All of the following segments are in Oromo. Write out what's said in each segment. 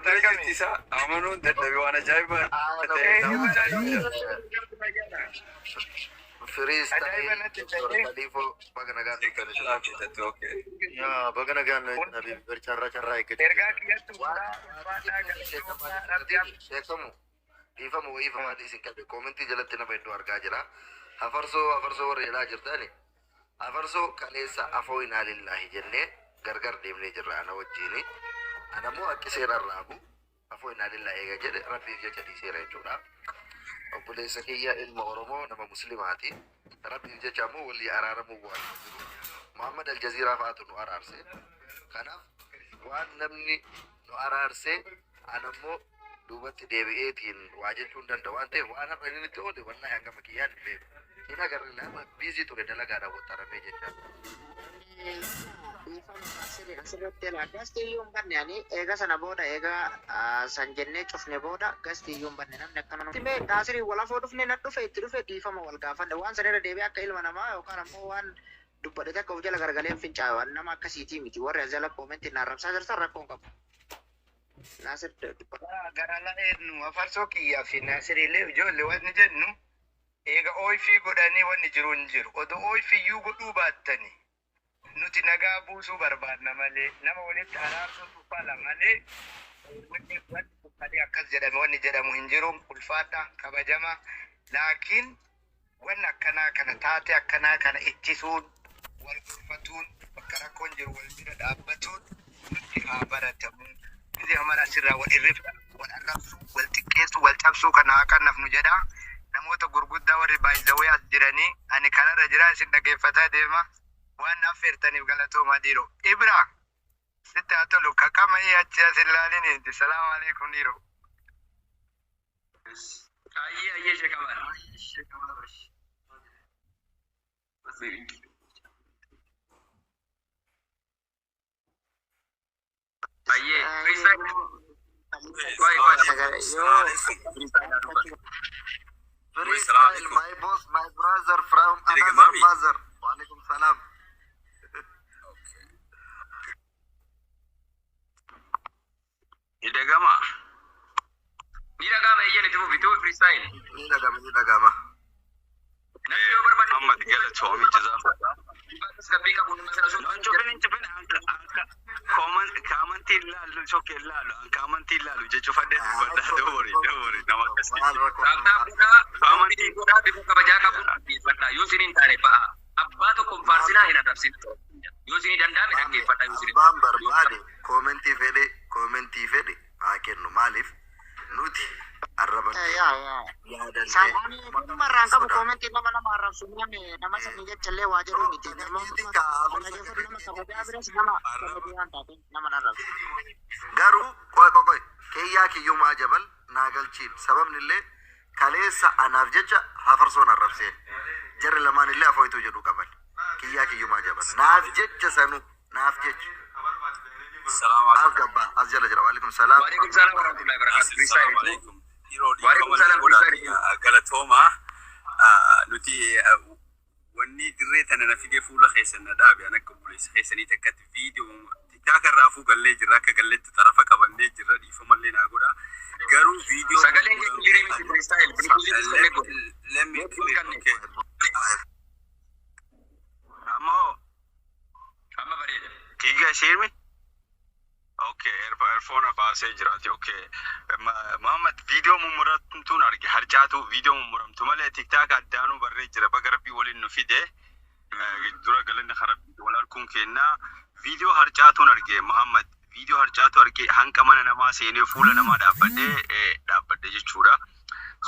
تيسا أمانون تدبي وانا جايبة فريز خليفه بغنغان يا بغنغان نبي برشارة شرائع كتير يفهموا هذه سكبي كومنتي جلتنا بيتو أرجع جرا أفرسو وريلا جرتاني أفرسو كنيسة أفوينا لله جنة غرغر ديمني جرا أنا وجيني أنا مو أكسير الرابو أفوينا لله إيجا جري ربي جدي سير جورا أقول سكية المغرمو نما مسلماتي ربي جامو واللي أرارمو وان محمد الجزيرة فاتو أرارسي كناف وان نمني أرارسي أنا مو دوبatti deebi'eetiin waa jechuun danda'u waan ta'eef waan har'a inni itti oole wannaa hanga makiyyaan hin beeku. Inni agarri lama biizii ture dalagaadhaan wattaramee jecha. Asirratti gastiyyuun banne ani eega sana booda eega san jennee cufne booda gastiyyuun banne namni akkana nuti mee naasirii walafoo dhufne na dhufe itti dhufe dhiifama wal gaafanne waan sanirra deebi'ee akka ilma namaa yookaan ammoo waan dubbadhe takka of jala garagalee fincaa'e waan nama akkasiitii miti warri as jala koomentii na arrabsaa jirtan rakkoon qabu. Nasir garala enu afarso kiyya fi nasir ile jolle wani jennu ega oy fi godani wani jirun jiru odo oy fi yu godu battani nuti naga buusu barbaadna male nama walitti araarsu tufala male wani kadi akkas jedhame wani jedhamu hin jiru ulfaata kabajama laakin wanna kana taate akkana kana ittisuun wal gurfatuun bakka rakkoon jiru wal bira dhaabbatuun nuti haa baratamu إذا هم ناسرة والرفق والرفق والتكيس والتبسو كنا كنا في نجدا نموت غرقود دوري بايزوي أجراني أنا كلا رجلا سند كيفتا ديما وأنا فرتني بقلتو ما ديرو إبرا ستة أتلو كم هي أشياء سلالين أنت السلام عليكم ديرو أيه شكمال My boss, my brother from another mother. Walaikum salam. Ni dagama iya itu itu freestyle. Ni dagama. Nanti berapa Muhammad gala Tommy jaza. Sabi ka puno masala so. Chupin comment ilalu choke ilalu comment ilalu je chufade bada dori nama kasi. Comment iguda di buka bajaga pun bada yusinin tare pa. Abba to comparsina hina dapsin. Yusini dandame dange pada yusini. Bambar bade commenti fede akenno malif nuti arraba ya sabani marang kamu komentin nama arab semuanya nama sengaja cele wajar ini nama arab garu koy kayya ki yuma jabal nagal chip sabab nille kalesa anaf jecha hafarson arabse jarre laman ille afoytu jedu qabal kayya ki yuma jabal naf jecha sanu naf jecha السلام عليكم. وعليكم السلام. وعليكم السلام ورحمة الله وبركاته. السلام عليكم. وعليكم السلام قالتهما نتي وني دريت أنا في فولا خيسنا دابي أنا كبوليس خيسني تكت فيديو تاكر رافو قال لي جراك قال لي تطرفه كمان لي جرا يفهم اللي نقوله قالوا فيديو. سجلين كثير من فريستايل. لم يكن. أما بريد. كيجا شيرمي. اوكي ايرفون باسه جراتي اوكي محمد فيديو ممرتون ارجع هرجاتو فيديو ممرمتو مال تيك توك ادانو بري جرا بغربي ولين نفيده دورا قالنا خرب ولا كون كنا فيديو هرجاتو ارجع محمد فيديو هرجاتو ارجع هان كمان انا ما سيني فول انا ما دابده جچورا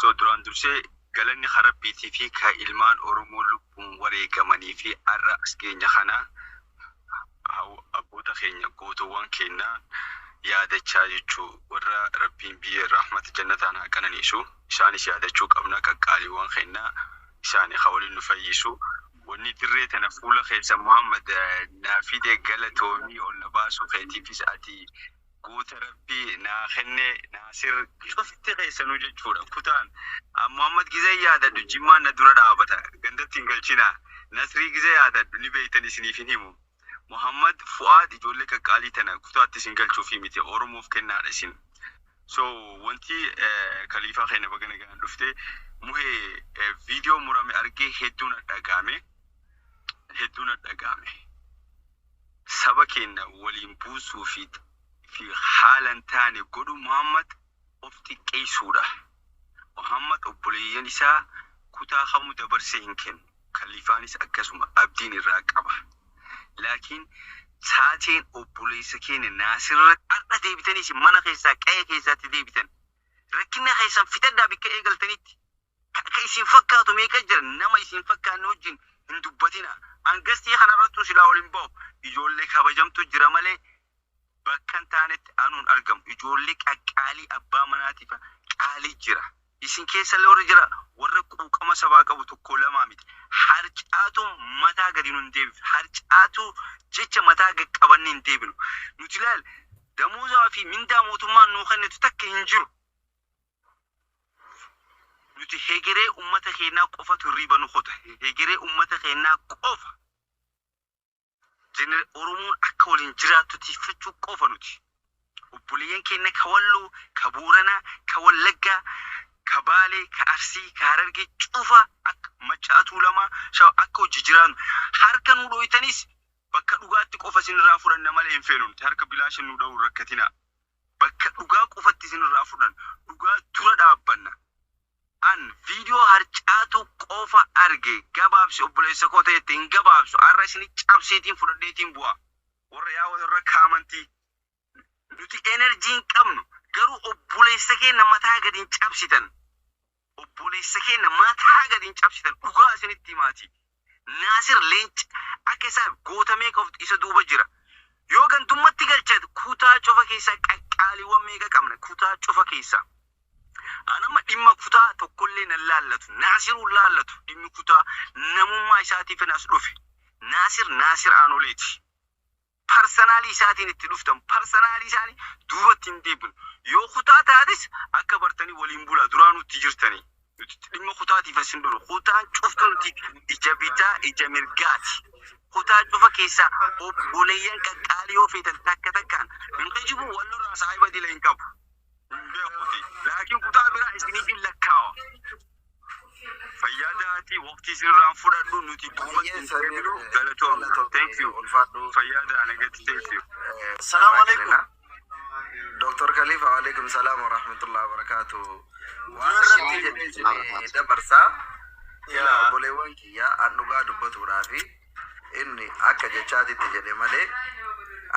سو دران درسه قالني خرب بي تي في كالمان اورمو لبون وري كماني في الراس كينيا خنا أو أبوتا خينيا قوتوان كينا يادا تشاجو ورا ربين بي رحمة جنة أنا كان نيشو شاني شادا تشوك أمنا كقالي وان خينا شاني خولي نفيشو وني دريت أنا فولا خيسا محمد نافيدي قلتومي ولا باسو خيتي في ساعتي قوت ربي ناخني ناصر شوفتي خيسا نوجد شورا كتان محمد جزي يادا دو جيمان ندورا دابتا غندت تنقلشنا ناصري جزي يادا نبيتني سنيفينيمو محمد فؤاد يقول لك قالي تنا كنت سنجل شوفي متي أورموف كنا رسين So wanti Khalifa keenya baga nagaan dhufte muhee viidiyoo murame argee hedduun dhagahame. Saba keenya waliin buusuu fi haalan taane godhu Muhammad of xiqqeessuudha. Muhammad obboleeyyan isaa kutaa kamuu dabarsee hin kennu. Khalifaanis akkasuma abdiin irraa qaba. Laakiin taateen obboleessa keenya Naasirratti har'a deebitaniis mana keessaa qe'ee keessaatti deebitan. Rakkina keessan fitaddaa bikka eegaltanitti. Akka isin fakkaatu meeqa jira nama isin fakkaanne wajjin hin dubbatina. Angastii kanarrattuu silaa waliin ba'u. Ijoollee kabajamtu jira malee bakka hin taanetti anuun argamu. Ijoollee qaqqaalii abbaa manaatiif qaalii jira. Isin keessallee warra jira warra quuqama sabaa qabu tokko lamaa miti. Harcaatu mataa gadi nu hin deebifnu. Harcaatu jecha mataa gad qabanne hin deebinu. Nuti ilaal damuuzaa fi mindaa mootummaan nuu kennitu takka hin jiru. Nuti hegeree ummata keenyaa qofatu riba nu qota. Hegeree ummata keenyaa qofa. Oromoon akka waliin jiraattu tiifachuu qofa nuti. Obboleeyyan keenya ka Walloo, ka Booranaa, ka Wallaggaa, ka Baalee, ka Arsii, ka Harargee cufa akka Macaatuu Lamaa akka hojii jiraannu. Harka nu dhooytanis bakka dhugaatti qofa isinirraa fudhanna malee hin feenu. Harka bilaashin nu dha'u rakkatina. Bakka dhugaa qofatti isinirraa fudhanna. Dhugaa dura dhaabbanna. An viidiyoo harcaatu qofa arge gabaabsi obboleessa koo ta'etti hin gabaabsu har'a isin cabseetiin fudhadheetiin bu'a. Warra kaamantii nuti enerjiin qabnu garuu obboleessa keenya mataa gadi hin cabsitan. Obboleessa keenya mataa gadi hin cabsitan dhugaa isinitti himaati. Naasir Leenca akka isaa gootamee qofti isa duuba jira. Yoo gantummatti galchate kutaa cufa keessaa qaqqaaliiwwan meeqa qabna kutaa cufa keessaa. Anama dhimma kutaa tokkollee nan laallatu. Naasiruu laallatu dhimmi kutaa namummaa isaatiif nas dhufe. Naasir Aanoleeti. Parsanaalii isaatiin itti dhuftan. Parsanaalii isaanii duubatti hin deebinu. Yoo kutaa taatis akka bartanii waliin bulaa duraanutti jirtanii. Dhimma kutaatiif asin duru. Kutaan cuftu nuti ija bitaa ija mirgaati. Kutaa cufa keessaa obboleeyyan qaqqaalii yoo feetan takka takkaan. Namni jibu wallorraa saahiba dila hin qabu. Laakiin kutaa biraa isiniif hin lakkaawa. Fayyadaati waqtii isinirraan fudhadhu nuti duubatti hin deebinu galatoomna. Thank you. Fayyadaa nagatti thank you. Salaamu alaikum. Dr. Khalifa wa alaikum salaam wa rahmatullahi wa barakatuh. Waan jedhee dabarsaa ila obboleewwan kiyyaa an dhugaa dubbatuudhaafi inni akka jechaatitti jedhe malee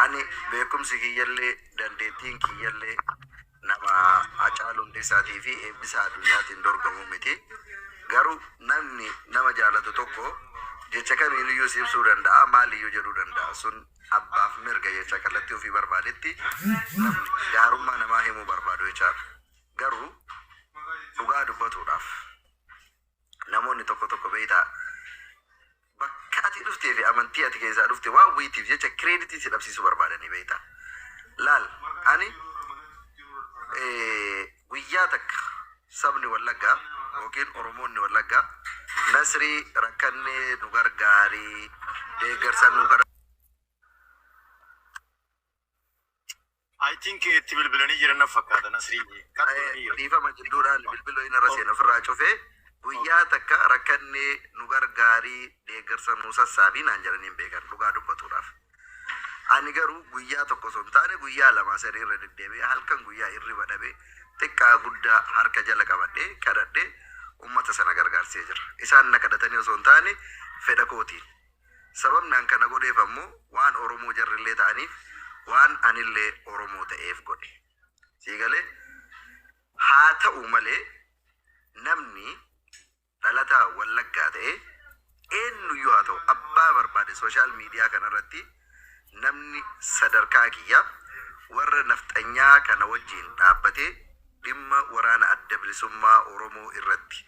ani beekumsi kiyyallee dandeettiin kiyyallee nama Hacaaluu Hundeessaatii fi eebbisa addunyaatiin dorgamu miti. Garuu namni nama jaalatu tokko jecha kamiiniyyuu ibsuu danda'a maaliyyuu jedhuu danda'a. Sun abbaaf mirga jecha kallattii ofii barbaadetti namni gaarummaa namaa himuu barbaadu jechaadha. Garuu dhugaa dubbatuudhaaf namoonni tokko beektaa bakka ati dhuftee fi amantii ati keessaa dhufte waan wiitiif jecha kireeditii si dhabsiisuu barbaadanii beektaa. Laal ani guyyaa takka sabni Wallaggaa yookiin Oromoonni Wallaggaa Nasrii rakkannee nu gargaarii deeggarsa nu gargaarii. I think itti bilbilanii jiran fakkaata Nasrii. Dhiifama jidduudhaan bilbiloo inni irra seenaa ofirraa cufee guyyaa takka rakkannee nu gargaarii deeggarsa nu sassaabii naan jedhaniin beekan dhugaa dubbatuudhaaf. Ani garuu guyyaa tokko sun taane guyyaa lama sadii irra deddeebi'ee halkan guyyaa hirriba dhabee xiqqaa guddaa harka jala qabadhee kadhadhee ummata sana gargaarsee jira. Isaan na kadhatanii osoo hin taane fedha kootiin. Sababni an kana godheef ammoo waan Oromoo jarrillee ta'aniif waan anillee Oromoo ta'eef godhe. Siigalee haa ta'u malee namni dhalataa Wallaggaa ta'e eenyuyyuu haa ta'u abbaa barbaade sooshaal miidiyaa kanarratti namni sadarkaa kiyyaa warra nafxanyaa kana wajjin dhaabbatee dhimma waraana adda bilisummaa Oromoo irratti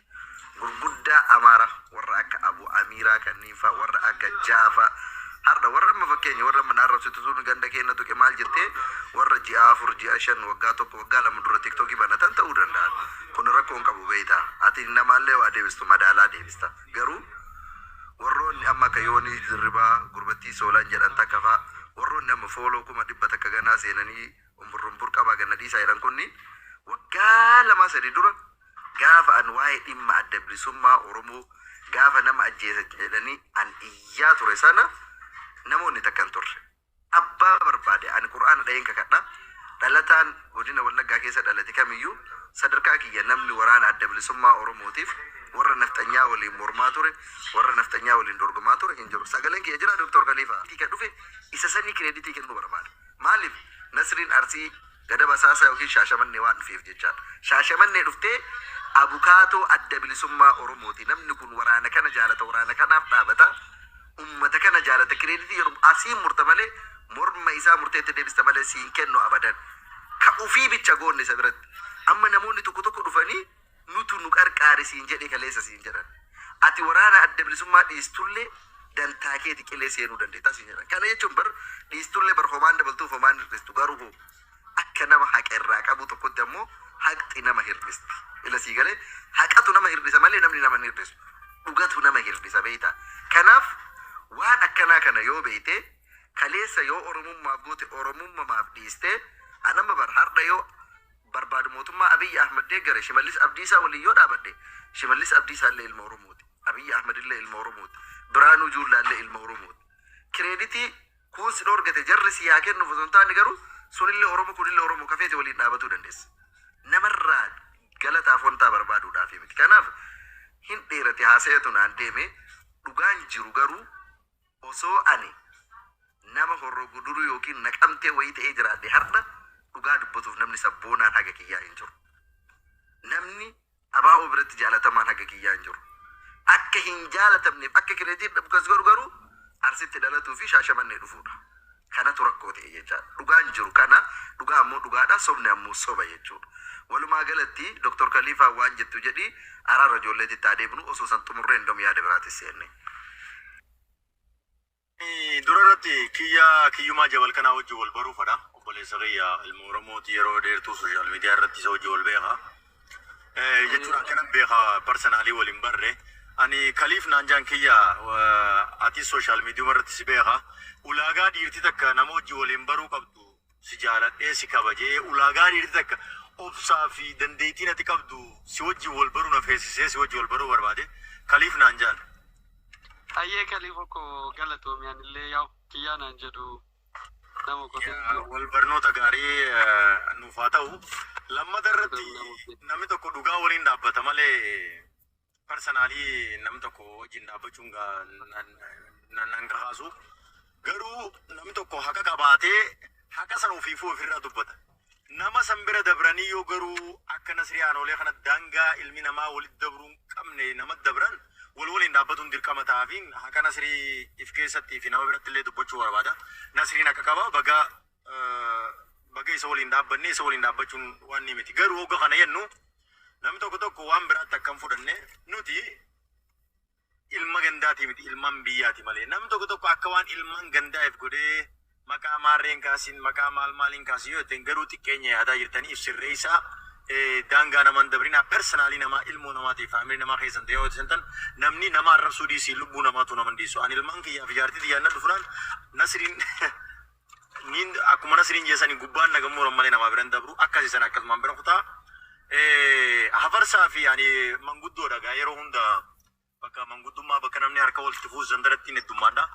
gurguddaa Amaara warra akka Abu Amiiraa kanniifa warra akka Jaafa harda warra amma fakkeenya warra manaarrabsitu sun ganda keenya tuqe maal jettee warra ji'a 4 ji'a 5 waggaa tokko waggaa lama dura TikTokii banatan ta'uu danda'an. Kun rakkoon qabu beektaa. Ati namaallee waa deebistu madaalaa deebista. Garuu warroonni amma akka Yoonii Dirribaa Gurbattii Soolaan jedhan takka fa'aa warroonni amma fooloo kuma dhibba takka ganaa seenanii umburrumbur qabaa ganna dhiisaa jedhan kunni waggaa lama sadi dura gaafa an waa'ee dhimma adda bilisummaa Oromoo gaafa nama ajjeesa jedhanii an iyyaa ture sana namoonni takkan turre. Abbaa barbaade ani Qur'aana dha'een kakadha. Dhalataan godina Wallaggaa keessa dhalate kamiyyuu sadarkaa kiyya namni waraana adda bilisummaa Oromootiif warra naftanyaa waliin mormaa ture, warra naftanyaa waliin dorgomaa ture hin jiru. Sagaleen kiyya jira Dr. Khalifa. Tika dhufe isa sanii kireeditii kennuu barbaada. Maaliif Nasriin Arsii gada basaasaa yookiin Shaashamannee waan dhufeef jechaadha. Shaashamannee dhuftee abukaatoo adda bilisummaa Oromooti. Namni kun waraana kana jaalata, waraana kanaaf dhaabata, ummata kana jaalata. Kireeditii jedhu asiin murta malee morma isaa murteetti deebista malee siin kennu abadan. Ka ufii bicha goonni isa biratti. Amma namoonni tokko tokko dhufanii nutu nu qarqaari siin jedhe kaleessa siin jedhan. Ati waraana adda bilisummaa dhiistullee dantaa keeti qilee seenuu dandeetta siin jedhan. Kana jechuun bar dhiistullee bar homaan dabaltuuf homaan hir'istu garuu akka nama haqa irraa qabu tokkotti ammoo haqxi nama hir'isti. Ila sii galee haqatu nama hir'isa malee namni nama hin hir'isu. Dhugatu nama hir'isa beeyta. Kanaaf waan akkanaa kana yoo beeyte kaleessa yoo oromummaaf goote oromummaaf dhiiste anama bar har'a yoo barbaadu mootummaa Abiy Ahmed deeggare Shimallis Abdiisaa waliin yoo dhaabadde Shimallis Abdiisaa illee ilma Oromooti. Abiy Ahmed illee ilma Oromooti. Biraanuu Juullaa illee ilma Oromooti. Kireeditii kun si dhorgate jarri si yaa kennuuf osoo hin taane garuu sunillee Oromoo kunillee Oromoo kafeeti waliin dhaabatuu dandeessa. Namarraa galataaf wantaa barbaaduudhaaf miti. Kanaaf hin dheerate haasa'eetu naan deeme dhugaan jiru garuu osoo ani nama horroo guduruu yookiin naqamtee wayii ta'ee jiraadhe har'a dhugaa dubbatuuf namni sabboonaan haga kiyyaa hin jiru. Namni abaa'oo biratti jaalatamaan haga kiyyaa hin jiru. Akka hin jaalatamneef akka kireediin dhabkas garuu Arsitti dhalatuu fi Shaashamannee dhufuudha. Kanatu rakkoo ta'e jechaadha. Dhugaan jiru kana dhugaa ammoo dhugaadha, sobni ammoo soba jechuudha. Walumaa galatti Dr. Khalifa waan jettu jedhi araara ijoolleetti itti adeemnu osoo san xumurree hin yaada biraatis seenne. Durarratti kiyyumaa jabal kanaa wajji wal baruufadha. Obboleessa kiyya ilma Oromooti yeroo dheertuu sooshaal miidiyaa irratti isa wajji wal beeka. Jechuun akkanan beeka parsanaalii waliin barre. Ani Khaliif naanjaan kiyya ati sooshaal miidiyuma irratti si beeka. Ulaagaa dhiirti takka nama wajji waliin baruu qabdu si jaaladhee si kabajee ulaagaa dhiirti takka obsaa fi dandeettiin ati qabdu si wajji wal baruu na feesisee si wajji wal baruu barbaade Khaliif naanjaan. Ayyee Khalifa ko galatoomiyaan illee yaa kiyyaa naan jedhu nama qotuu wal barnoota gaarii nuuf haa ta'u. Lammata irratti namni tokko dhugaa waliin dhaabbata malee personaalii namni tokko wajjin dhaabbachuun nan kaasu. Garuu namni tokko haqa qabaatee haqa san ofiifuu ofirraa dubbata. Nama san bira dabranii yoo garuu akka Nasrii Aanoolee kana daangaa ilmi namaa walitti dabruun qabne nama dabran waliin dhaabbatuun dirqama ta'aafiin haqa Nasrii if keessatti fi nama biratti illee dubbachuu barbaada. Nasriin akka qaba baga isa waliin dhaabbanne isa waliin dhaabbachuun waan ni miti. Garuu hogga kana jennu namni tokko waan biraatti akkam fudhanne nuti ilma gandaati miti ilmaan biyyaati malee. Namni tokko akka waan ilmaan gandaa'eef godhee maqaa maarreen kaasiin maqaa maaliin kaasiin yoo ta'in garuu xiqqeenya yaadaa jirtaniif sirreessaa daangaa naman dabrina personaalii namaa ilmoo namaatiif faamilii namaa keessan ta'ee yoo ta'an namni nama arrabsuu dhiisii lubbuu namaatu naman dhiisu. Ani ilmaan kiyyaa fi jaartii xiyyaanna dhufuudhaan Nasriin akkuma Nasriin jeessanii gubbaan nagamuu malee namaa biran dabru akkasiisan akkasumaan bira kutaa hafarsaa fi ani manguddoodha gaa yeroo hunda bakka manguddummaa bakka namni harka walitti fuusan darattiin heddummaadha.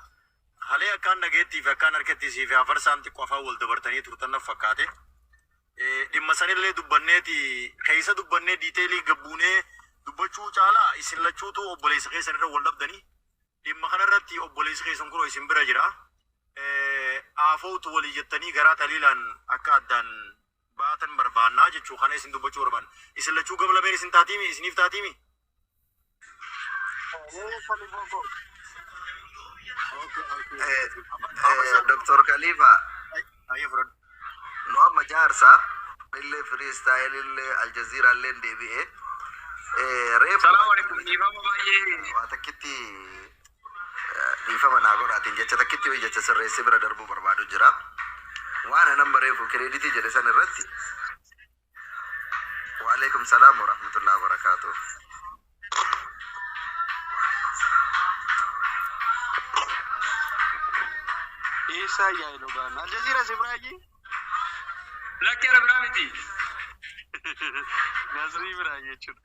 Halee akkaan dhageettii fi akkaan harkattiisii fi hafarsaan xiqqoo afaan wal dabartanii turtan naf fakkaate. Dhimma sanillee dubbanneeti keessa dubbannee diiteelii gabbuunee dubbachuu caalaa isin lachuutu obboleessa keessan irra wal dhabdanii. Dhimma kanarratti obboleessa keessan kuroo isin bira jira. Aafootu walii jettanii garaa taliilaan akka addaan baatan barbaannaa jechuu kana isin dubbachuu barbaan. Isin lachuu gablameen isin taatiimi isiniif taatiimi. Dr. Khalifa no amma jaarsa illee freestyle illee Aljazeera illee deebi'ee Salaam alaikum dhiifama baay'ee waa takkitti dhiifama naa godhaatiin jecha takkitti wayii jecha sirreessee bira darbuu barbaadu jira. Waan anan bareefu kireeditii jedhe san irratti waalaikum salaam wa rahmatullahi wa barakatuh. Isa ya ilo bana Aljazeera Ibrahim lakkera biramiti Nasrii biraa jechuudha.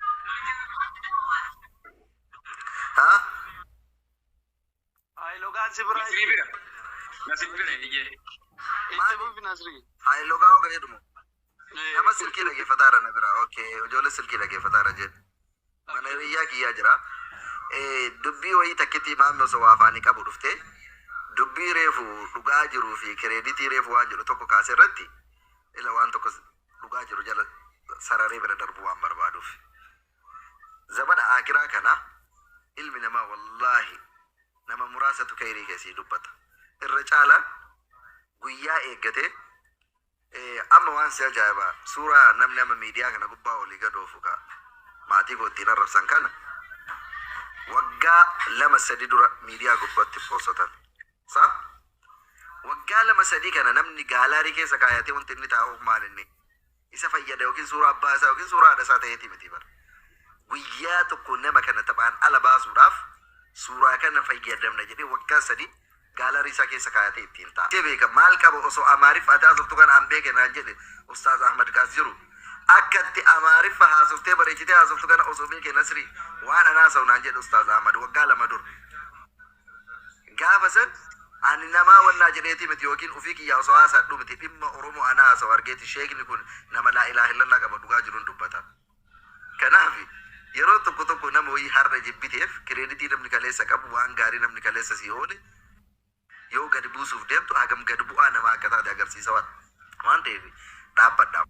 Ha? Haayilogaan si biraa Nasrii bira iyyee. itti buufi Nasrii. Haayilogaa oga jedhumu. Nama silkii dhaggeeffataara na bira. Okay, ijoollee silkii dhaggeeffataara jedhu. Mana hiriyaa kiyyaa jira. Dubbii wayii takkitti maamni osoo waa afaanii qabu dhufte dubbii reefu dhugaa jiruu fi kireeditii reefu waan jedhu tokko kaase irratti ila waan tokko dhugaa jiru jala sararee bira darbu waan barbaaduuf. Zamana akiraa kana ilmi namaa wallaahi nama muraasatu kayrii keessii dubbata. Irra caala guyyaa eeggate amma waan si ajaa'iba suuraa namni amma miidiyaa kana gubbaa olii gadoofu ka maatii kootiin arrabsan kana waggaa 2-3 dura miidiyaa gubbaatti postotan. Sa waggaa 2-3 kana namni gaalaarii keessa kaayatee wanti inni taa'uuf maal inni isa fayyada yookiin suuraa abbaa isaa yookiin suuraa haadha isaa ta'eeti miti bara. Guyyaa tokko nama kana taphaan ala baasuudhaaf suuraa kana fayyadamna jedhee waggaa 3 gaalaarii isaa keessa kaayatee ittiin ta'a. Beeka maal qaba osoo amaariif haasoftu kana an beeke naan jedhe Ustaaz Ahmad Kaas jiru. Akkatti amaariffa haasoftee bareechitee haasoftu kana osoo beeke Nasrii waan anaa sa'u naan jedhe Ustaaz Ahmad waggaa 2 dura. Gaafa san ani namaa wannaa jedheeti miti yookiin ufii kiyyaa osoo haasadhu miti dhimma Oromoo anaa haasa'u argeeti sheekni kun nama laa ilaaha illallah qaba dhugaa jiruun dubbata. Kanaaf yeroo tokko tokko nama wayii har'a jibbiteef kireeditii namni kaleessa qabu waan gaarii namni kaleessa sii oole yoo gadi buusuuf deemtu hagam gadi bu'aa namaa akka taate agarsiisa waan ta'eef dhaabbadhaa.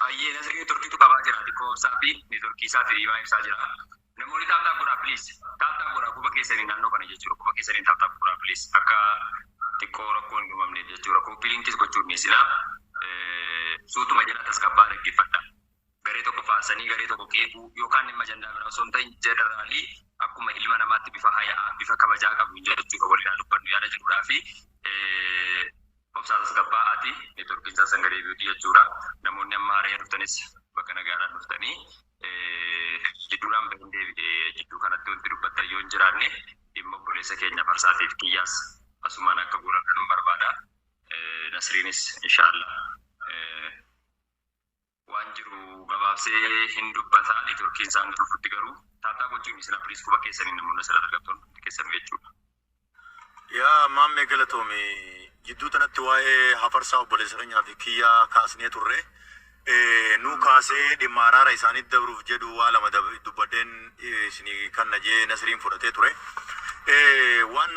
Ayyee Nasrii turkiitu qabaa jira. Lakkoofsaa fi neetworkii isaa fi himaa ibsaa jira. Namoonni taaptaap godhaa please. Taaptaap godhaa quba keessanii naannoo kana jechuudha. Quba keessanii taaptaap godhaa please. Akka xiqqoo rakkoon hin uumamne jechuudha. Koppii linkis gochuun ni sila. Suutuma jala tasgabbaa dhaggeeffadha. Garee tokko faasanii garee tokko qeequu yookaan dhimma jandaa biraa osoo hin ta'in jeneraalii akkuma ilma namaatti bifa hayaa bifa kabajaa qabu jechuudha waliin dubbannu yaada jedhuudhaa fi obsaa tasgabbaa ati neetworkiin isaa sangaree biyyuu jechuudha. Namoonni amma haaree dhuftanis bakka nagaadhaan dhuftanii jidduudhaan baheen deebi'ee jidduu kanatti wanti dubbattan yoo hin jiraanne dhimma obboleessa keenya farsaatiif kiyyaas asumaan akka guuran kan barbaada. Nasriinis inshaallah waan jiru gabaabsee hin dubbataa neetworkiin isaan dhufutti garuu taataa gochuun isin appliis quba keessanii namoonni asirra dargaggoon keessan jechuudha. Yaa maammee galatoome jidduu tanatti waa'ee hafarsaa obboleessa keenyaa fi kiyyaa kaasnee turre. Nu kaasee dhimma araara isaaniitti dabruuf jedhu waa lama dubbadeen isinii kan najee Nasriin fudhatee ture. Waan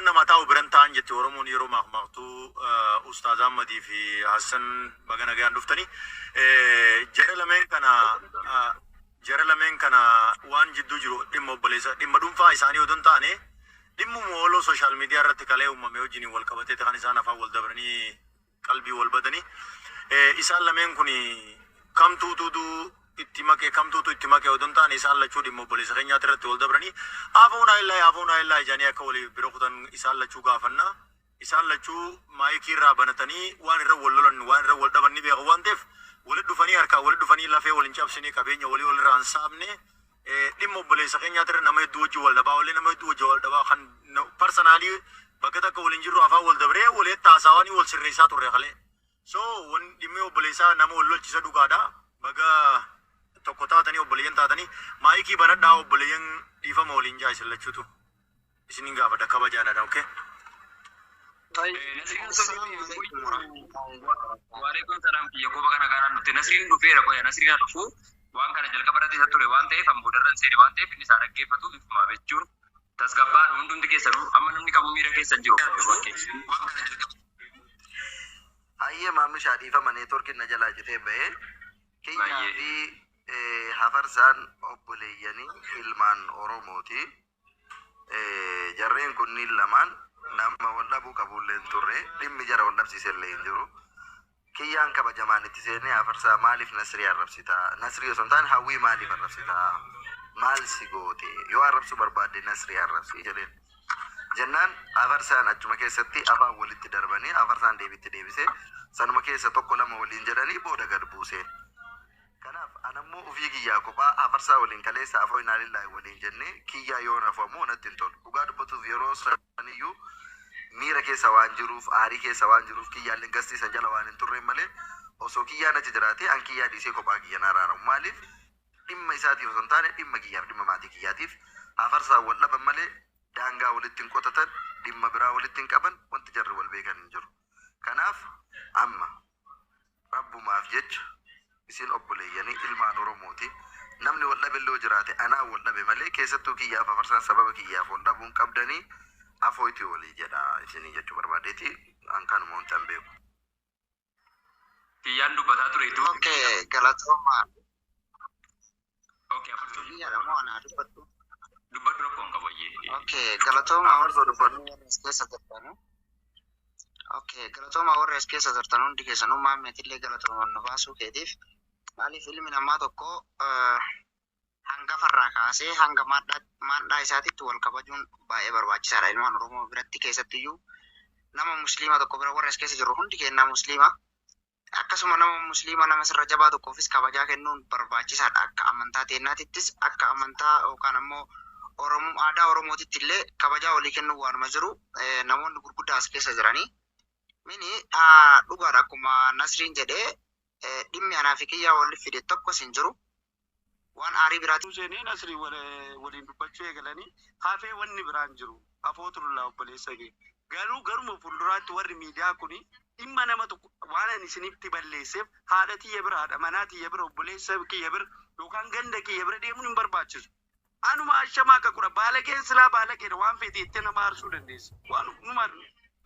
nama taa'u biran ta'an jetti Oromoon yeroo maaqmaaqtuu Ustaaz Ahmadii fi Hassan baga nagaan dhuftanii. Jara lameen kana waan jidduu jiru dhimma obboleessa dhimma dhuunfaa isaanii odoo hin taane dhimma mooloo sooshaal miidiyaa irratti kalee uumame wajjin wal qabatee kan isaan afaan wal dabranii qalbii wal badanii. Isaan lameen kun kamtuutu itti makee odoo hin taane isaan lachuu dhimma obboleessa keenyaatti irratti wal dabranii hafuunaa illaa ijanii akka walii bira kutan isaan lachuu gaafannaa. Isaan lachuu maayikii irraa banatanii waan irra wal lolan waan irra wal dhaban ni beeku waan ta'eef walitti dhufanii harkaa walitti dhufanii lafee waliin cabsanii qabeenya walirraa hin saamne dhimma obboleessa keenyaatti irra nama hedduu wajjin wal dhabaa wallee nama hedduu wajjin wal dhabaa kan parsanaalii bakka takka waliin jirru afaan wal dabree walitti haasawanii wal sirreessaa turre qalee. So dhimmi obboleessaa nama wal lolchisa dhugaadha. Baga tokko taatanii obboleeyyan taatanii maayikii banadhaa obboleeyyan dhiifama waliin jaa isin lachuutu isinin gaafadha kabajaanadha okay. Waalaikum salam kiyya koba kana gaaraan nuti Nasriin dhufeera qoya Nasriin dhufu waan kana jalqaba irratti isa ture waan ta'eef amma boodarran seene waan ta'eef inni isaa dhaggeeffatu ifumaa jechuun tasgabbaadhu hundumti keessanuu amma namni qabu miira keessan jiru. Ayyee maamni shaadhiifama neetworkiin na jalaa jetee bahee keenyaa fi hafarsaan obboleeyyanii ilmaan Oromooti. Jarreen kunniin lamaan nama wal dhabuu qabullee turre dhimmi jara wal dhabsiisellee hin jiru. Kiyyaan kabajamaan itti seenee hafarsaa maaliif Nasrii arrabsitaa? Nasrii osoo hin taane hawwii maaliif arrabsitaa? Maal si goote? Yoo arrabsuu barbaadde Nasrii arrabsii jedheen. Jennaan hafarsaan achuma keessatti afaan walitti darbanii hafarsaan deebitti deebisee sanuma keessa tokko lama waliin jedhanii booda gad buuseen. Kanaaf anammoo ofii kiyyaa kophaa afarsaa waliin kaleessa afoo inaalillahi waliin jennee kiyyaa yoo nafamu natti hin tolu. Dhugaa dubbatuuf yeroo saniyyuu miira keessa waan jiruuf aarii keessa waan jiruuf kiyyaalleen gastii isa jala waan hin turre malee osoo kiyyaan achi jiraate an kiyyaa dhiisee kophaa kiyya naaraaramu. Maaliif dhimma isaatiif osoo hin taane dhimma kiyyaaf dhimma maatii kiyyaatiif afarsaa wal dhaban malee daangaa walitti hin qotatan dhimma biraa walitti hin qaban wanti jarri wal beekan hin jiru. Kanaaf amma rabbumaaf jecha isin obboleeyyanii ilmaan Oromooti namni wal dhabe illee jiraate anaa wal dhabe malee keessattuu kiyyaaf afarsaan sababa kiyyaaf wal dhabuun qabdanii afooyti walii jedha isinii jechuu barbaadeeti an kanuma wantan beeku. Kiyyaan dubbataa tureetu. Okay, galatooma. Okay, afarsoo. Kiyyaadha moo anaa dubbadhu? Dubbadhu rakkoon qabayyee. Okay, galatooma. Afarsoo dubbadhu. Keessa darbanuu. Okay, galatooma warra as keessa dartan hundi keessanuu maammeetillee galatooma nu baasuu keetiif. Maaliif ilmi namaa tokko hangafarraa kaasee hanga maadhaa isaatitti wal kabajuun baay'ee barbaachisaadha. Ilmaan Oromoo biratti keessattiyyuu nama musliima tokko bira warra as keessa jiru hundi kennaa musliima. Akkasuma nama musliima nama sirra jabaa tokkoofis kabajaa kennuun barbaachisaadha. Akka amantaa teennaatittis akka amantaa yookaan ammoo aadaa Oromootitti illee kabajaa walii kennuun waanuma jiru namoonni gurguddaa as keessa jiranii. Mini dhugaadha akkuma Nasriin jedhee dhimmi anaa fi kiyyaa wal fide tokkos hin jiru. Waan aarii biraati. Seenee Nasrii waliin dubbachuu eegalanii hafee wanni biraan jiru. Afooturullaa obboleessa kee. Garuma fuulduraatti warri miidiyaa kuni dhimma nama tokko waan ani isinitti balleesseef haadha tiyya bira haadha manaa tiyya bira obboleessa kiyya bira yookaan ganda kiyya bira deemuun hin barbaachisu. Anuma ashamaa akka kudha baala keessilaa baala keedha waan feete itti nama aarsuu dandeessa. Waan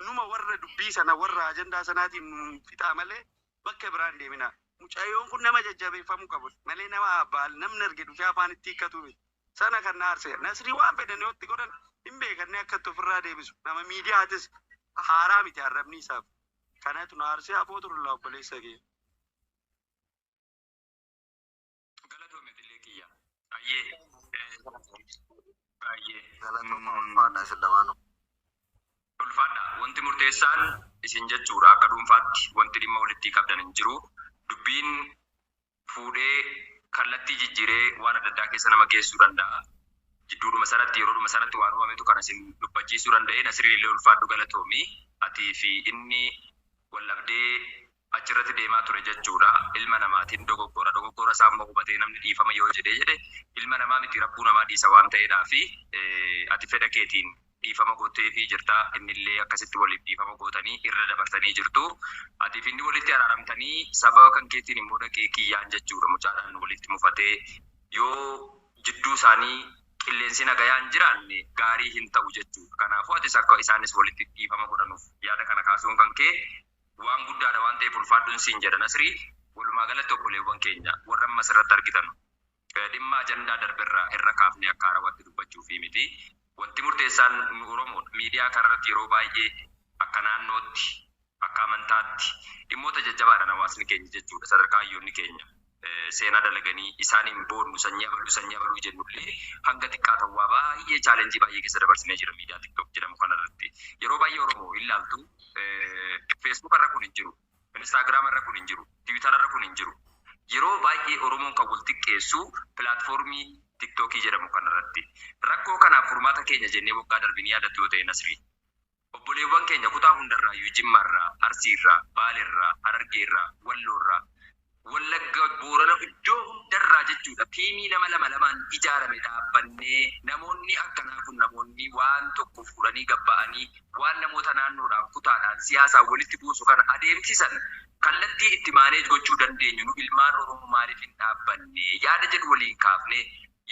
numa warra dubbii sana warra ajandaa sanaatiin nu fixaa malee bakka biraan deemina. Mucayyoon kun nama jajjabeeffamuu qabu malee nama namni arge dhufee afaan itti hiikkatu miti. Sana kan na aarse Nasrii waan fedhan yoo itti godhan hin beekanne akkatti ofirraa deebisu. Nama miidiyaatis haaraa miti arrabni isaaf. Kanatu na aarsee afooturullaa obboleessa kee. Galatoome tillee kiyya. Baay'ee. Galatooma ulfaadha isin lamaanuu. Ulfaadha. Wanti murteessaan isin jechuudha akka dhuunfaatti wanti dhimma walitti qabdan hin jiru. Dubbiin fuudhee kallattii jijjiiree waan adda addaa keessa nama geessuu danda'a. Jidduudhuma sanatti yeroodhuma sanatti waan uumametu kan isin dubbachiisuu danda'e Nasrii illee ulfaadhu galatoomi. Atii fi inni wallabdee achirratti deemaa ture jechuudha. Ilma namaatiin dogoggora isaa immoo hubatee namni dhiifama yoo jedhe ilma namaa miti rabbuu namaa dhiisa waan ta'eedhaa fi ati fedha keetiin dhiifama gootee fi jirta innillee akkasitti waliif dhiifama gootanii irra dabartanii jirtu. Atiif inni walitti araaramtanii sababa kan keetiin immoo dhaqee kiyyaan jechuudha mucaadhaan walitti mufatee yoo jidduu isaanii qilleensi nagayaan jiraanne gaarii hin ta'u jechuudha. Kanaafuu atis akka isaanis walitti dhiifama godhanuuf yaada kana kaasuun kan kee waan guddaadha waan ta'eef ulfaadhuun siin jedha Nasrii. Walumaa galatti obboleewwan keenya warra ammas irratti argitan dhimma ajandaa darberraa irra kaafnee akka haarawatti dubbachuu fi miti. Wanti murteessaan Oromoon miidiyaa kanarratti yeroo baay'ee akka naannootti akka amantaatti dhimmoota jajjabaadhaan hawaasni keenya jechuudha. Sadarkaa hayyoonni keenya seenaa dalaganii isaaniin boonnu sanyii abaluu jennullee hanga xiqqaa ta'uu baay'ee chaalenjii baay'ee keessa dabarsinee jira miidiyaa TikTok jedhamu kanarratti. Yeroo baay'ee Oromoo ilaaltu Facebook irra kun hin jiru, Instagram irra kun hin jiru, Twitter irra kun hin jiru. Yeroo baay'ee Oromoon kan wal xiqqeessu pilaatfoormii TikTokii jedhamu kanarratti. Rakkoo kanaaf furmaata keenya jennee waggaa darbinii yaadattu yoo ta'e Nasrii. Obboleewwan keenya kutaa hundarraa Jimmaarraa, Arsiirraa, Baalirraa, Harargeerraa, Walloorraa, Wallagga, Boorana iddoo hundarraa jechuudha. Tiimii lamaan ijaarame dhaabbannee namoonni akkanaa kun namoonni waan tokko fuudhanii gabba'anii waan namoota naannoodhaan kutaadhaan siyaasaan walitti buusu kana adeemsisan kallattii itti maaneej gochuu dandeenyu nu ilmaan Oromoo maaliif hin dhaabbanne yaada jedhu waliin kaafne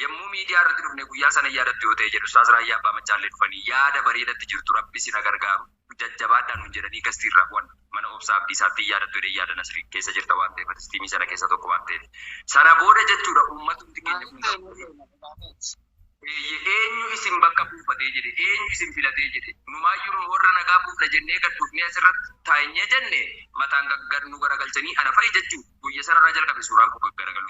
yommuu miidiyaa irratti dhufne guyyaa sana yaadattu yoo ta'e jedhu Ustaaz Raayyaa Abbaa Macaallee dhufanii yaada bareedatti jirtu rabbi si na gargaaru jajjabaadhaan hin jedhanii gastiirraa waan mana obsaa abdii isaatti yaadattu jedhee yaada Nasrii keessa jirta waan ta'eef tiimii sana keessa tokko waan ta'eef sana booda jechuudha uummatumti keenya eenyu isin bakka buufatee jedhe eenyu isin filatee jedhe numaayyuu warra nagaa buufna jennee gad dhufnee asirratti taa'ee jenne mataan gaggar nu garagalchanii ana fa'i jechuudha guyya sanarraa jalqabe suuraan kun gaggaragalu